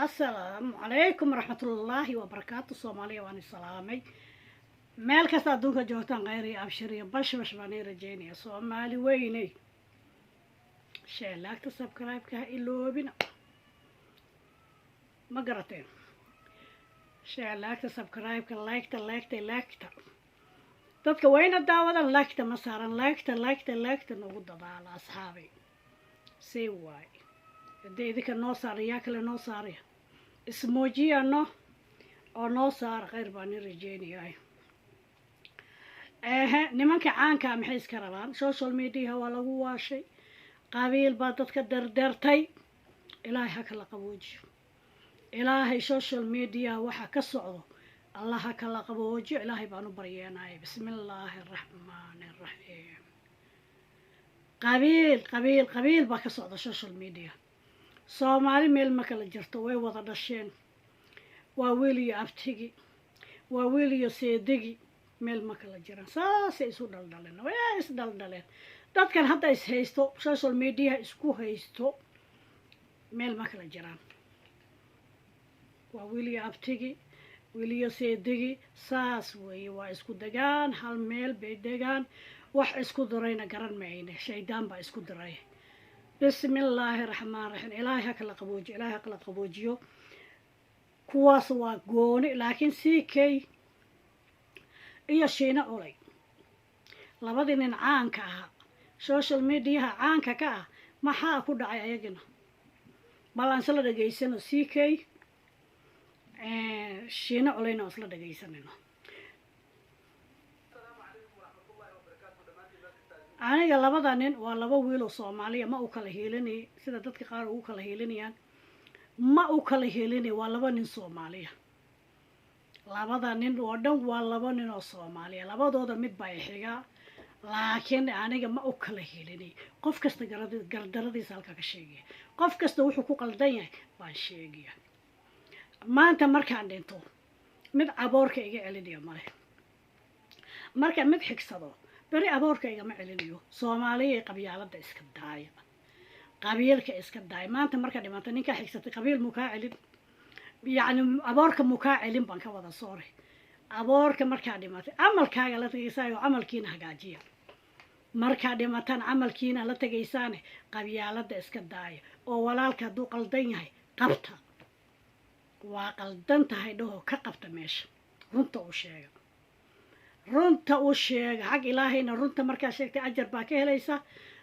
السلام عليكم ورحمة الله وبركاته. الصومالية وأنا سلامي مeel kasta adduunka joogtaan kheyr iyo abshir iyo bashbash baan ii rajeynaya. Soomaali weyney sheelaagta subscribe-ka ha iloobina, ma garateen? sheelaagta subscribe-ka laagta dadka wayna daawadan laagta ma saaran laagta noogu dadaala asxaabay see waay hadee idinka noo saara yaa kale noo saaraya ismuujiyano oo noo saara kheyr baan ii rajeynayaa. nimanka caanka maxay iska rabaan? social media waa lagu waashay, qabiil baa dadka dardartay. ilaahay ha kala qaboojiyo, ilaahay social media waxa ka socdo allah ha kala qaboojiyo. ilaahay baan u baryeenahay. bismillaahi raxmaani raxiim. qabiil baa ka socda social media. soomaali meel ma kala jirto, way wada dhasheen. waa wiil iyo abtigi, waa wiil iyo seedigi, meel ma kala jiraan. saasay isu dhaldhaleen, way isdhaldhaleen. dadkan hadda is haysto social media isku haysto meel ma kala jiraan. waa wiil iyo abtigi, wiil iyo seedigi, saas weeye. waa isku degaan, hal meel bay degaan. wax isku dirayna garan mayne, shaydaan baa isku diray. bismillaahi raxmaan raxiim. ilaahay ha kala qaboojiyo, ilaahay ha kala qaboojiyo. kuwaas waa gooni. laakiin CK iyo Shiina Olay, labadii nin caanka ahaa social mediaha caanka ka ah, maxaa ku dhacay ayagina? balan isla dhageysano. CK Shiina Olayna isla dhageysanayno. aniga labada nin waa laba wiil oo Soomaaliya, ma u kala heelinay sida dadka qaar ugu kala heelinayaan. ma u kala heelinay, waa laba nin Soomaaliya. labada nin oo dhan waa laba nin oo Soomaaliya. labadooda mid baa xiga, laakiin aniga ma u kala heelinay. qof kasta gardaradiisa halka ka sheegaya, qof kasta wuxuu ku qaldan yahay baan sheegaya. maanta markaan dhinto mid aboorka iga celinayo male. marka mid xigsado beri aboorka igama celinayo. Soomaaliya qabyaalada iska daaya, qabiilka iska daaya. maanta marka dhimato ninka xigsatay qabiil mukaa celin, yacni aboorka mukaa celin baan ka wada sooray. aboorka markaa dhimatay camalkaaga la tagaysaayo, camalkiina hagaajiya. markaa dhimataan camalkiina la tagaysaane qabyaalada iska daaya. oo walaalka hadduu qaldan yahay qabta, waa qaldan tahay dhaho ka qabta meesha. runta u sheega, runta u sheega. xag ilaahayna runta markaa sheegtay ajar baa ka helaysaa.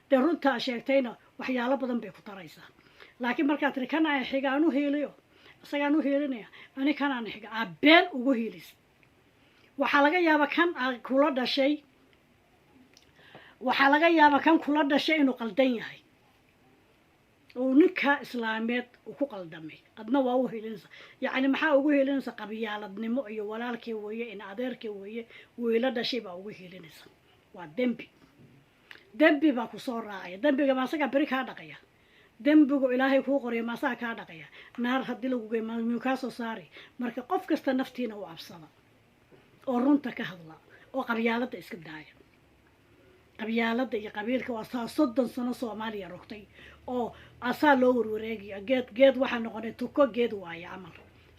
dee runtaa sheegtayna waxyaalo badan bay ku taraysaa. laakiin markaad tiri kana xiga aan u heeliyo, isagaan u heelinaya, ani kanaan xiga been ugu heelis. waxaa laga yaabaa kan kula dhashay, waxaa laga yaabaa kan kula dhashay inuu qaldan yahay, oo ninka islaameed uu ku qaldamay. adna waa u heelinaysa. yacni maxaa ugu heelinaysa? qabyaaladnimo iyo walaalkii weeye, in adeerkii weeye, wiila dhashay baa ugu heelinaysa. waa dembi baa ku soo raacaya. dembiga maasagaa beri kaa dhaqaya. dembigu ilaahay kuu qoraya maasaga kaa dhaqaya. naar haddii lagu gey miyuu kaa soo saari? marka qof kasta naftiina u absada, oo runta ka hadla, oo qabyaalada iska daaya. qabyaalada iyo qabiilka waa saa 30 sano Soomaaliya rogtay, oo asaa loo warwareegaya. geed waxaa noqonay tuko geed waaye camal.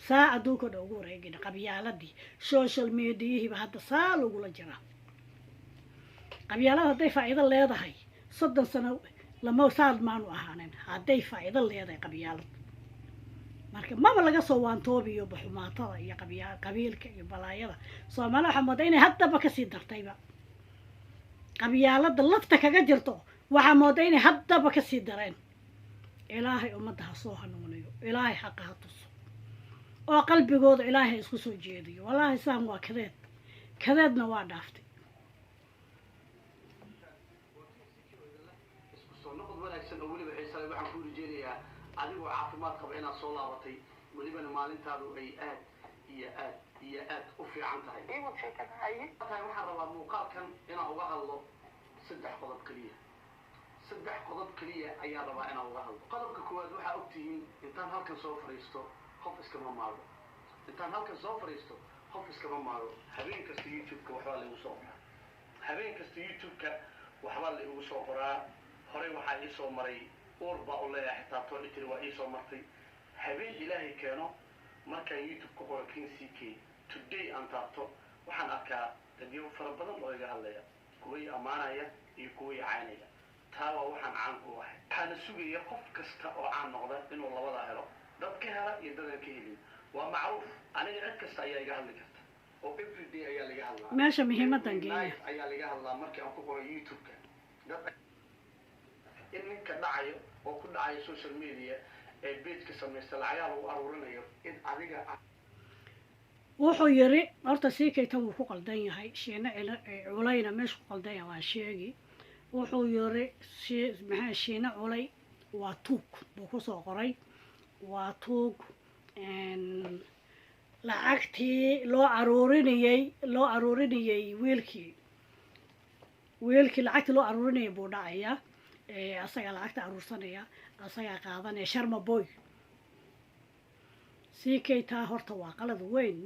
saa adduunka dhan ugu wareegina qabyaaladii. social mediahiiba hadda saa lagula jiraa. qabyaalada hadday faa'iido leedahay 30 sano lama saad maanu ahaanin hadday faa'iido leedahay qabyaalad. marka maba laga soo waantoobiyo baxumaatada iyo qabiilka iyo balaayada. Soomaali waxaa moodaa inay haddaba kasii dartayba. qabyaalada lafta kaga jirto waxaa moodaa inay haddaba kasii dareen. ilaahay ummadda ha soo hanuuniyo, ilaahay xaqa ha tuso, oo qalbigooda ilaahay isku soo jeediyo. wallaahi saan waa kadeedna waa dhaaftay. waxaan ku rajeynayaa adigoo caafimaad qaba inaad soo laabatay, welibana maalintaadu ay aad iyo aad u fiican tahay. waxaan rabaa muuqaalkan inaan uga hadlo 3 qodob keliya. 3 qodob keliya ayaan rabaa inaan uga hadlo. qodobka koowaad waxaa ogtihiin intaan halkan soo fadhiisto qof iskama maalo. habeen kasta youtube-ka waxbaa la igu soo qoraa. horey waxaa ii soo maray uur baa u leeyahay xitaa toolitiri waa ii soo martay. habeen ilaahay keeno markaan youtube ku qoro king ck today aan taabto waxaan arkaa dadyo fara badan oo iga hadlaya kuway ammaanaya iyo kuway caynaya taa waa waxaan caan ku ahay waxaana sugaya qof kasta oo caan noqda inuu labada helo dad ka hela iyo dadaan ka helin waa macruuf aniga cid kasta ayaa iga hadli karta oo everyday ayaa laga hadlaa meesha muhiimadan geeya ayaa laga hadlaa markii aan ku qoro youtube-ka dad in ninka dhacayo oo ku dhacayo social media ee page-ka samaysta lacagaa lagu aruurinayo in adiga wuxuu yiri horta sii kaytan wuu ku qaldan yahay shiina culayna meesha ku qaldan yahay waa sheegi wuxuu yiri maxaa shiina culay waa tuug buu ku soo qoray waa tuug lacagtii loo aruurinayay wiilkii lacagtii loo aruurinayay buu dhacayaa asagaa lacagta aruursanaya asagaa qaadanaya sharma boy sii kaytaa horta waa qalad weyn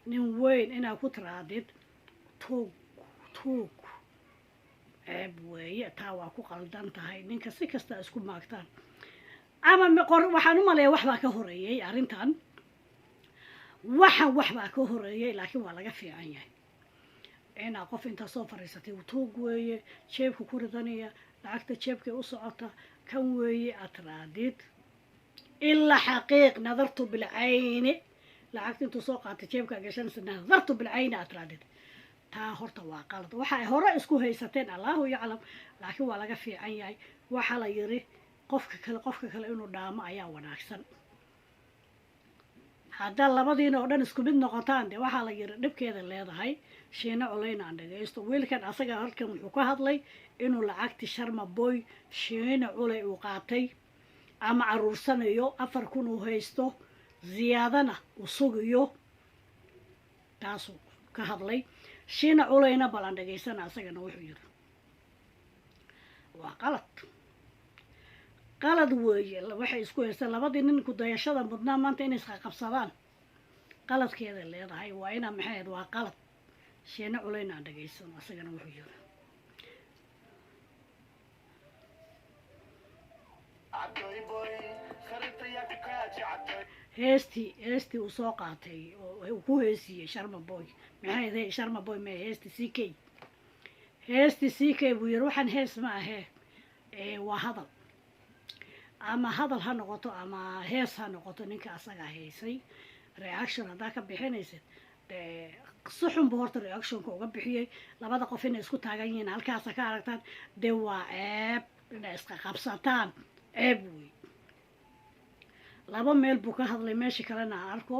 nin weyn inaad ku tiraadid tuug ceeb weeye taa waa ku qaldan tahay ninka si kasta isku maagtaan ama waxaan u maleeya waxbaa ka horeeyey arrintan waxbaa ka horeeyey laakiin waa laga fiican yahay inaa qof intaa soo fadhiisatay tuug weeye jeebka ku ridanaya lacagta jeebkay u socota kan weeye aad tiraadid ilaa xaqiiq nadartu bilcayni lacagta intuu soo qaatay jeebkaa gashanaysa nadartu bilcayni aad tiraadid taa horta waa qalad waxa ay hore isku haysateen allahu yaclam laakiin waa laga fiican yahay waxaa la yiri qofka kale inuu dhaamo ayaa wanaagsan haddaa labadiina oo dhan isku mid noqotaan dee waxaa la yiri dhibkeeda leedahay shiina culayna aan dhagaysto wiilkan asaga halkan wuxuu ka hadlay inuu lacagti sharma boy shiina culay uu qaatay ama aruursanayo 4,000 uu haysto ziyaadana uu sugayo taasuu ka hadlay shiina culayna balan dhagaysana asagana wuxuu yiri waa qalad weeye waxay isku haystaan labadii nin ku dayashada mudnaa maanta inay isqa qabsadaan qaladkeeda leedahay waa inaa maxayd waa qalad shiina culayna aan dhagaysano asagana wuxuu yiri heestii uu soo qaatay oo uu ku heesiyey sharma boy maxay sharma boy ma heestii ck buu yiri waxaan hees ma ahee waa hadal ama hadal ha noqoto ama hees ha noqoto ninka asaga haysay reaction haddaa ka bixinaysid si xun buu horta reactionka uga bixiyey labada qof inay isku taagan yihiin halkaasa ka aragtaan dee waa ceeb inay iska qabsataan ceeb wey laba meel buu ka hadlay meeshii kalena aan arko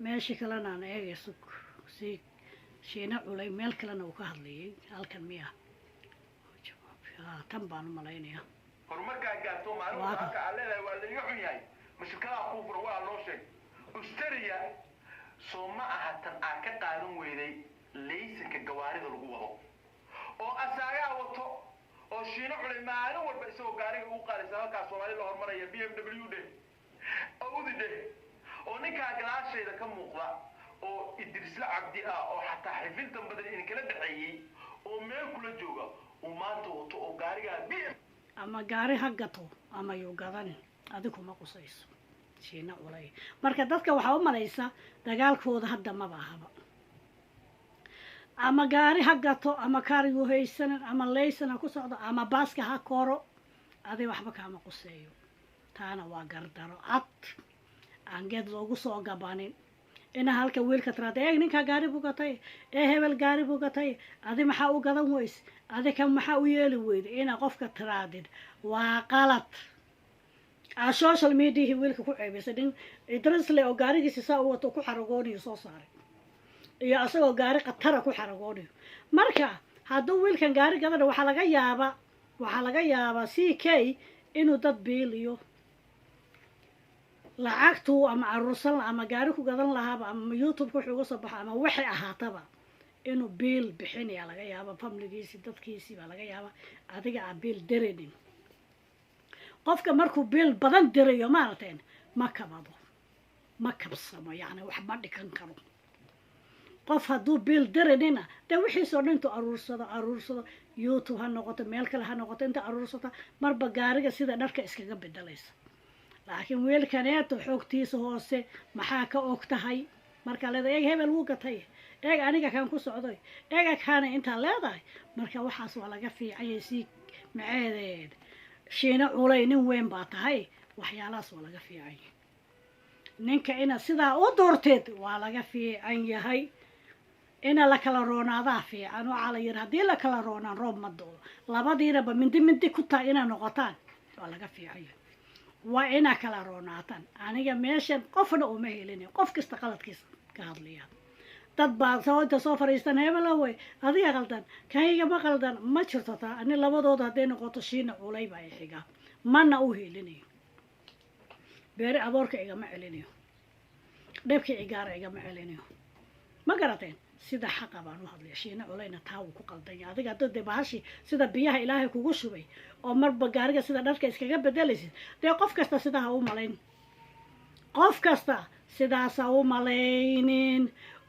meeshii kalena aan eegayso si shiina culay meel kalena uu ka hadlayay halkan miya tan baan u malaynayaa horumarkaa gaarto maalin halka aan leedahay waa laga xun yahay mashirkadaha kuu furan waa loo sheeg ustariya soo ma aha tan aan ka qaadan weyday laysanka gawaarida lagu wado oo asaagaa wato oo shiino culay maalin walba isagoo gaariga ugu qaadaysa halkaa soomaali la hormaraya BMW dhe audi dhe oo ninkaa gadaashayda ka muuqda oo idrisla cabdi ah oo xataa xifiltan badan in kala dhaxeeyey oo meel kula jooga uu maanta wato oo gaarigaa ama gaari ha gato ama yuu gadanin adigu ma qusayso shiina culay marka dadka waxaa u malaysa dagaalkooda hadda maba ahaba ama gaari ha gato ama kaarigu haysanin ama laysan ha ku socdo ama baaska ha koro aday waxba kaama quseeyo taana waa gardaro cad aan geed loogu soo gabanin ina halka wiilka tiraada ninkaa gaari buu gatay hebel gaari buu gatay adi maxaa u gadan weyse adi kan maxaa u yeeli weyda inaa qofka tiraadid waa qalad social mediahi wiilka ku ceebaysa nin idrisle oo gaarigiisi saa u wato ku xaragoonayo soo saaray iyo asagoo gaari qatara ku xaragoonayo marka hadduu wiilkan gaari gadana waxaa laga yaabaa ck inuu dad biiliyo lacagtu ama aruursan ama gaari ku gadan lahaaba ama youtube-ka wuxuu uga soo baxa ama waxay ahaataba inuu biil bixinaya laga yaaba famligiisi dadkiisii baa laga yaaba adiga aan biil diranin qofka markuu biil badan dirayo maaragteen ma kabsamo yani wax ma dhikan karo qof hadduu biil dirinina dee wixiisoo dhan intuu aruursado youtube ha noqoto meel kale ha noqoto inta aruursata marba gaariga sida dharka iskaga bedelaysa laakiin wiilkaneeto xoogtiisa hoose maxaa ka og tahay markaa leedahay eeg hebel wuu gatay eeg aniga kaan ku socday eega kaana intaa leedahay marka waxaas waa laga fiicanyay si maceedeed shiina culay nin weyn baa tahay waxyaalahaas waa laga fiicanyay ninka inaad sidaa u doorteed waa laga fiican yahay ina la kala roonaadaa fiican waxaa la yidhi haddii la kala roonaan roob ma doodo labadiinaba mindi ku tahay inaad noqotaan waa laga fiican yahay waa inaa kala roonaataan aniga meeshan qofna uma helinayo qof kasta qaladkiisa ka hadlaya dad baa inta soo fariistan hebela wey adiga qaldan kaygama qaldan ma jirto taa ani labadooda hadday noqoto shiina culay baa i xigaa mana u helinayo beeri aboorka igama celinayo dheebka cigaara igama celinayo ma garateen sida xaqa baan u hadlaya shiina culayna taa wuu ku qaldanya adiga haddoo dee bahashi sida biyaha ilaahay kugu shubay oo marba gaariga sida dharka iskaga bedelaysid dee qof kasta sidaa ha u malayn qof kasta sidaas ha u malaynin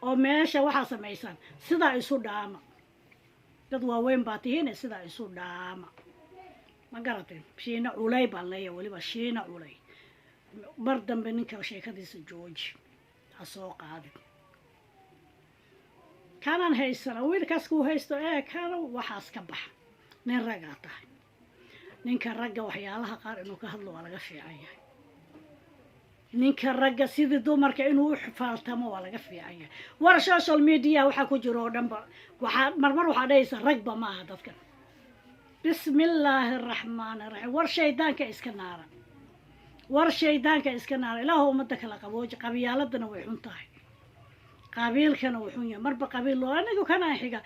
oo meesha waxaa samaysaan sidaa isu dhaama dad waaweyn baa tihiine sidaa isu dhaama ma garateen shiina culay baan leeyahay weliba shiina culay mar dambe ninka sheekadiisa jooji ha soo qaadin kanan haysana wiilkaas kuu haysto kana waxaas ka baxa nin raggaa tahay ninka ragga waxyaalaha qaar inuu ka hadlo waa laga fiican yahay ninka ragga sidii dumarka inuu u xifaaltamo waa laga fiican yahay war social media waxaa ku jiro oo dhanba waxaa marmar waxaa dhahaysa ragba ma aha dadkan bismillaahi araxmaani iraxiim war shaydaanka iska naara war shaydaanka iska naara ilaahu ummadda kala qabooji qabyaaladana way xun tahay qabiilkana wuxuu yahay marba qabiil loo anigu kana xiga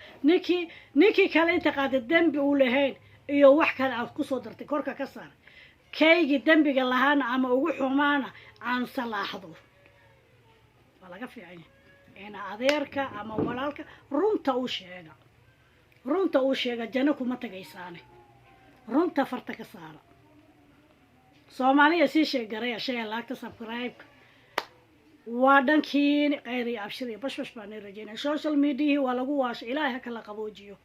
ninkii kale inta qaada dembi uu lahayn iyo wax kale aad ku soo dartay korka ka saar kaygii dembiga lahaana ama ugu xumaana aan salaaxdo waa laga fiican yahay ina adeerka ama walaalka runta uu sheega janno kuma tagaysaane runta farta ka saara soomaaliya sii sheegaraya shaya laagta subscribe waa dhankiin khayr iyo abshir iyo bashbash baan rajaynaya social media waa lagu waasho ilaahay ha kala qaboojiyo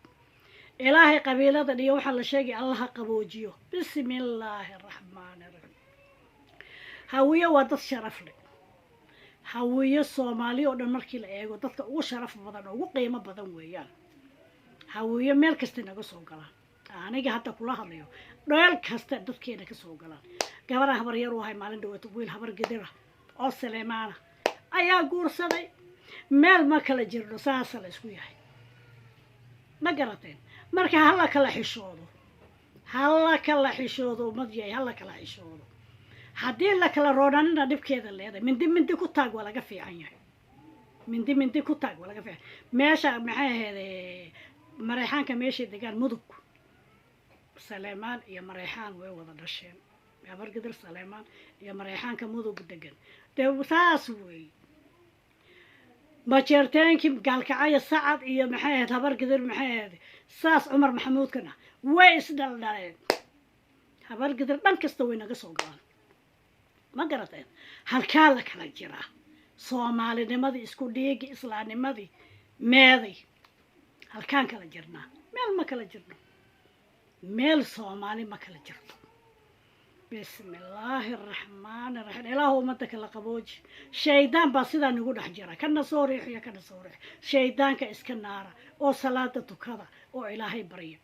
ilaahay qabiilada iyo waxaa la sheegay allah ha qaboojiyo bismillaahi araxmaani iraxiim hawiye waa dad sharaf leh hawiye soomaali oo dhan markii la eego dadka ugu sharaf badan oo ugu qiimo badan weeyaan hawiye meel kasta naga soo galaan aniga hadda kula hadlayo dheel kasta dadkeena ka soo galaan gabar habar yar u ahay maalin dhawato wiil habar gedira oo Saleemaana ayaa guursaday meel ma kala jirno saas la isku yahay ma garateen marka hala kala xishoodo madiyay hala kala xishoodo haddii la kala roonanina dhibkeeda leedahay mindi ku taag waa laga fiican yahay mindi ku taag waa laga fiican meesha maxay ahayd mareexaanka meesha degaan mudug Saleemaan iyo mareexaan way wada dhasheen gabar gadir Saleemaan iyo mareexaanka mudug degan dee saas wey ma jeerteenkii gaalkacaya sacad iyo maxay ahayd habar gadir maxay ahayd saas cumar maxamuudkana way isdhaldhaleen habar gadir dhan kasta way naga soo galaan ma garateen halkaa la kala jiraa soomaalinimadii isku dhiigi islaamnimadii meeday halkaan kala jirnaa meel ma kala jirno meel soomaali ma kala jirto bismillaahi araxmaani iraxiim ilaahu ummadda kala qabooji shaydaan baa sidaa nagu dhex jira kana soo riixiyo kana soo riix shaydaanka iska naara oo salaada tukada oo ilaahay barya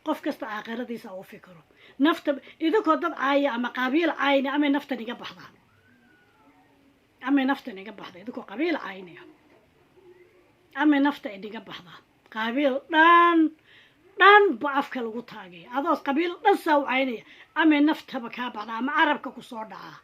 qof kasta aakhiradiisa uu fikiro nafta idinkoo dad caaya ama qabiil caayni ama naftan iga baxdaa idinkoo qabiil caayni ama nafta idiga baxdaa qabiil dhan ba afka lagu taagay adoos qabiil dhan saa u caynaya ama naftaba kaa baxda ama carabka ku soo dhacaa